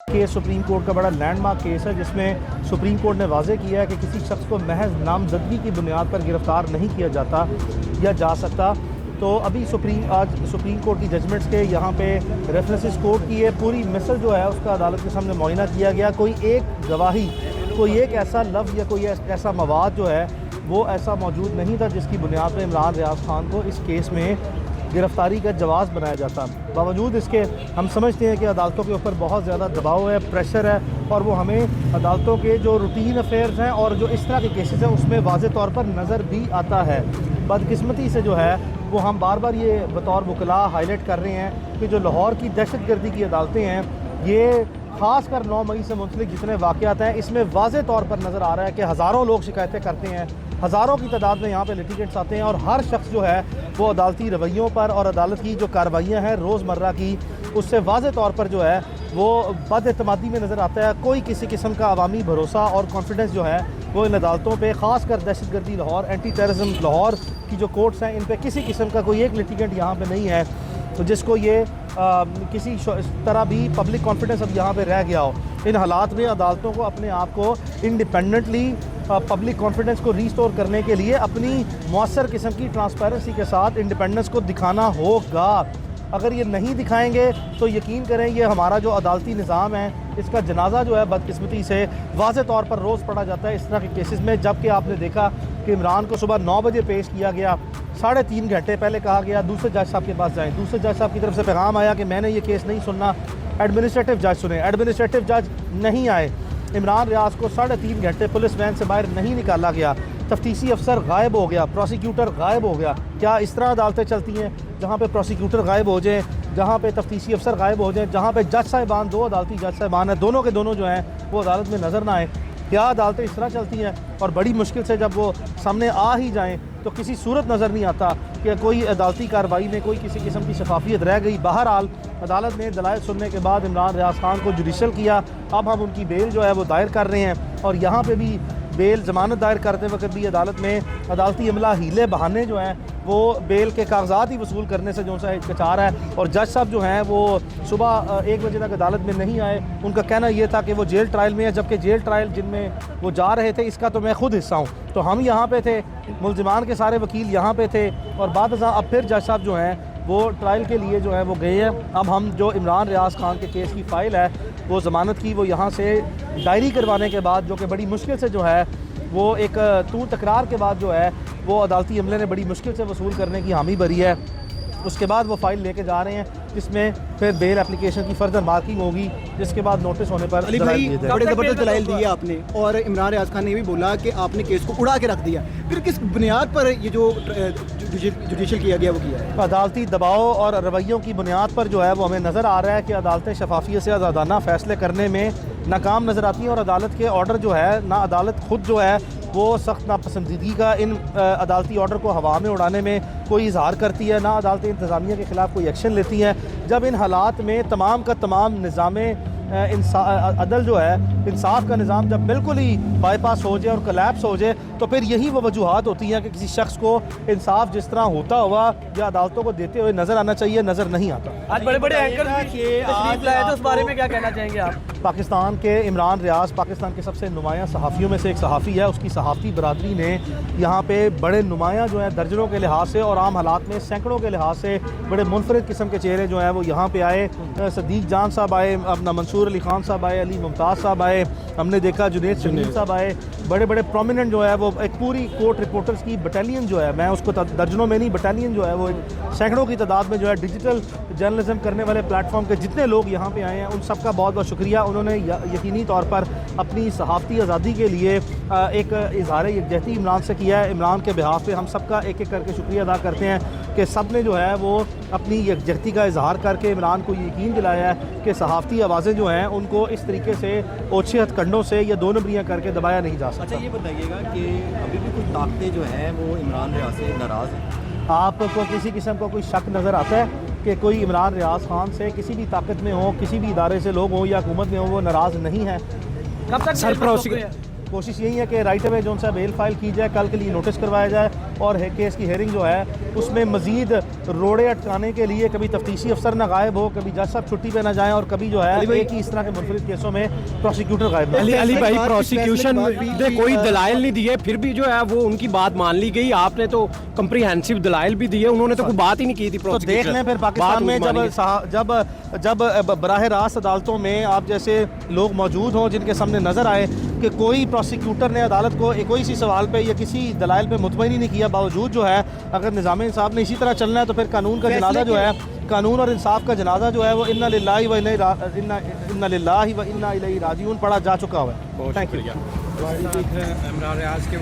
Case supreme court का बड़ा landmark case है जिसमें सुप्रीम कोर्ट ने वाज़े किया है कि किसी शख्स को महज नामजदगी की बुनियाद पर गिरफ़्तार नहीं किया जाता या जा सकता। तो अभी आज सुप्रीम कोर्ट की जजमेंट्स के यहाँ पे रेफरेंसेस कोर्ट की ये पूरी मिसल जो है उसका अदालत के सामने मुआयना किया गया। कोई एक गवाही, कोई एक ऐसा लफ्ज़ या कोई ऐसा मवाद जो है वो ऐसा मौजूद नहीं था जिसकी बुनियाद पर इमरान रियाज खान को इस केस में गिरफ़्तारी का जवाज़ बनाया जाता। बावजूद इसके हम समझते हैं कि अदालतों के ऊपर बहुत ज़्यादा दबाव है, प्रेशर है, और वो हमें अदालतों के जो रूटीन अफेयर्स हैं और जो इस तरह के केसेस हैं उसमें वाज़े तौर पर नज़र भी आता है। बदकिस्मती से जो है वो हम बार बार ये बतौर वकला हाईलाइट कर रहे हैं कि जो लाहौर की दहशतगर्दी की अदालतें हैं, ये ख़ासकर 9 मई से मुंसलिक जितने वाक़यात हैं इसमें वाज़े तौर पर नज़र आ रहा है कि हज़ारों लोग शिकायतें करते हैं, हज़ारों की तादाद में यहाँ पे लिटिगेंट्स आते हैं, और हर शख्स जो है वो अदालती रवैयों पर और अदालत की जो कार्रवाइयाँ हैं रोज़मर्रा की उससे वाज़े तौर पर जो है वो बदएतमादी में नज़र आता है। कोई किसी किस्म का अवामी भरोसा और कॉन्फिडेंस जो है वो इन अदालतों पे, ख़ासकर दहशतगर्दी लाहौर, एंटी टेररिज्म लाहौर की जो कोर्ट्स हैं इन पे किसी किस्म का कोई एक लिटिगेंट यहाँ पे नहीं है तो जिसको ये किसी तरह भी पब्लिक कॉन्फिडेंस अब यहाँ पे रह गया हो। इन हालात में अदालतों को अपने आप को इंडिपेंडेंटली पब्लिक कॉन्फिडेंस को रीस्टोर करने के लिए अपनी मौसर किस्म की ट्रांसपेरेंसी के साथ इंडिपेंडेंस को दिखाना होगा। अगर ये नहीं दिखाएंगे तो यकीन करें ये हमारा जो अदालती निज़ाम है इसका जनाजा जो है बदकिस्मती से वाज़े तौर पर रोज़ पड़ा जाता है इस तरह के केसेस में। जबकि आपने देखा कि इमरान को सुबह 9 बजे पेश किया गया, 3.5 घंटे पहले कहा गया दूसरे जज साहब के पास जाएं, दूसरे जज साहब की तरफ से पैगाम आया कि मैंने ये केस नहीं सुनना, एडमिनिस्ट्रेटिव जज सुने, एडमिनिस्ट्रेटिव जज नहीं आए। इमरान रियाज को 3.5 घंटे पुलिस वैन से बाहर नहीं निकाला गया, तफ्तीशी अफसर गायब हो गया, प्रोसिक्यूटर गायब हो गया। क्या इस तरह अदालतें चलती हैं जहाँ पे प्रोसिक्यूटर गायब हो जाएँ, जहाँ पे तफ्तीशी अफसर गायब हो जाएँ, जहाँ पे जज साहिबान, 2 अदालती जज साहिबान हैं, दोनों के दोनों जो हैं वो अदालत में नज़र ना आए? क्या अदालतें इस तरह चलती हैं? और बड़ी मुश्किल से जब वो सामने आ ही जाएँ तो किसी सूरत नज़र नहीं आता कि कोई अदालती कार्रवाई में कोई किसी किस्म की शफाफियत रह गई। बहरहाल अदालत ने दलाइल सुनने के बाद इमरान रियाज खान को जुडिशल किया। अब हम उनकी बेल जो है वो दायर कर रहे हैं, और यहाँ पे भी बेल ज़मानत दायर करते वक्त भी अदालत में अदालती अमला हीले बहाने जो हैं वो बेल के कागजात ही वसूल करने से जो सा हिचकिचा रहा है। और जज साहब जो हैं वो सुबह 1 बजे तक अदालत में नहीं आए। उनका कहना ये था कि वो जेल ट्रायल में है, जबकि जेल ट्रायल जिनमें वो जा रहे थे इसका तो मैं खुद हिस्सा हूँ। तो हम यहाँ पे थे, मुल्ज़िमान के सारे वकील यहाँ पे थे, और बाद अब फिर जज साहब जो हैं वो ट्रायल के लिए जो है वो गए हैं। अब हम जो इमरान रियाज खान के केस की फ़ाइल है वो ज़मानत की वो यहाँ से डायरी करवाने के बाद, जो कि बड़ी मुश्किल से जो है वो एक तू तकरार के बाद जो है वो अदालती अमले ने बड़ी मुश्किल से वसूल करने की हामी भरी है। उसके बाद वो फ़ाइल लेके जा रहे हैं जिसमें फिर बेल एप्लीकेशन की फर्दर मार्किंग होगी, जिसके बाद नोटिस होने पर अली भाई बड़े ज़बरदस्त दलाइल दिए आपने, और इमरान रियाज खान ने भी बोला कि आपने केस को उड़ा के रख दिया। फिर किस बुनियाद पर ये जो जुडिशल किया गया वो किया है? अदालती दबाव और रवैयों की बुनियाद पर जो है वो हमें नज़र आ रहा है कि अदालतें शफाफियत से आज़ादाना फ़ैसले करने में नाकाम नज़र आती हैं, और अदालत के ऑर्डर जो है ना, अदालत खुद जो है वो सख्त नापसंदीदगी का इन अदालती ऑर्डर को हवा में उड़ाने में कोई इजहार करती है, ना अदालती इंतज़ामिया के ख़िलाफ़ कोई एक्शन लेती हैं। जब इन हालात में तमाम का तमाम निज़ाम अदल जो है, इंसाफ का निज़ाम जब बिल्कुल ही बाईपास हो जाए और कोलैप्स हो जाए तो फिर यही वो वजूहात होती हैं कि किसी शख्स को इंसाफ जिस तरह होता हुआ या अदालतों को देते हुए नज़र आना चाहिए, नज़र नहीं आता। आज बड़े बड़े एंकर तशरीफ लाए थे, उस बारे में क्या कहना चाहेंगे आप? पाकिस्तान के इमरान रियाज पाकिस्तान के सबसे नुमायाँ सहाफ़ियों में से एक सहाफ़ी है। उसकी सहाफ़ी बरादरी ने यहाँ पे बड़े नुमायाँ जो हैं दर्जनों के लिहाज से और आम हालात में सैकड़ों के लिहाज से बड़े मुनफरिद किस्म के चेहरे जो हैं वो यहाँ पे आए। सदीक जान साहब आए, अपना मंसूर अली खान साहब आए, अली मुमताज़ साहब आए, हमने देखा जुनेद शमीम साहब आए। बड़े बड़े प्रोमिनेंट जो है वो एक पूरी कोर्ट रिपोर्टर्स की बटालियन जो है, मैं उसको दर्जनों में नहीं, बटालियन जो है वो सैकड़ों की तादाद में जो है डिजिटल जर्नलिज्म करने वाले प्लेटफॉर्म के जितने लोग यहाँ पे आए हैं उन सबका बहुत बहुत शुक्रिया। उन्होंने यकीनी तौर पर अपनी सहाफ़ती आज़ादी के लिए एक इज़हार यकजहती इमरान से किया है। इमरान के बिहाफ पे हम सबका एक एक करके शुक्रिया अदा करते हैं कि सब ने जो है वो अपनी यकजहती का इजहार करके इमरान को यकीन दिलाया है कि सहाफ़ती आवाज़ें जो हैं उनको इस तरीके से ओछे हथकंडों से या 2 नंबरियाँ करके दबाया नहीं जा सकता। अच्छा ये बताइएगा कि अभी भी कुछ ताकतें जो हैं वो इमरान रियाज से नाराज़ हैं? आपको किसी किस्म का कोई शक नज़र आता है कि कोई इमरान रियाज खान से किसी भी ताकत में हो, किसी भी इदारे से लोग हो या हुकूमत में हो, वो नाराज़ नहीं है? कब तक कोशिश यही है कि राइट अवे जो सा बेल फाइल की जाए, कल के लिए नोटिस करवाया जाए और केस की हेयरिंग जो है उसमें मजीद रोड़े अटकाने के लिए कभी तफ्तीशी अफसर ना गायब हो, कभी जज साहब छुट्टी पे ना जाएं और कभी जो है एक ही इस तरह के मुनफरिद केसों में प्रोसिक्यूटर गायब ना हो। अली भाई बात- प्रोसिक्यूशन फैसले के बाद ने भी- कोई दलाइल नहीं दिए, फिर भी जो है वो उनकी बात मान ली गई। आपने तो कंप्रीहेंसिव दलाइल भी दिए, उन्होंने तो कोई बात ही नहीं की थी। तो देख लें फिर पाकिस्तान में जब बराह रास्त अदालतों में आप जैसे लोग मौजूद हों जिनके सामने नज़र आए कि कोई प्रोसिक्यूटर ने अदालत को कोई सी सवाल पे या किसी दलाइल पे मुतमईन ही नहीं किया, बावजूद जो है अगर निज़ाम इंसाफ ने इसी तरह चलना है तो फिर कानून का जनाजा जो है, कानून और इंसाफ का जनाजा जो है वो इन्ना लिल्लाहि व इन्ना इलैहि राजिऊन पढ़ा जा चुका हुआ है। Thank you. इमरान रियाज के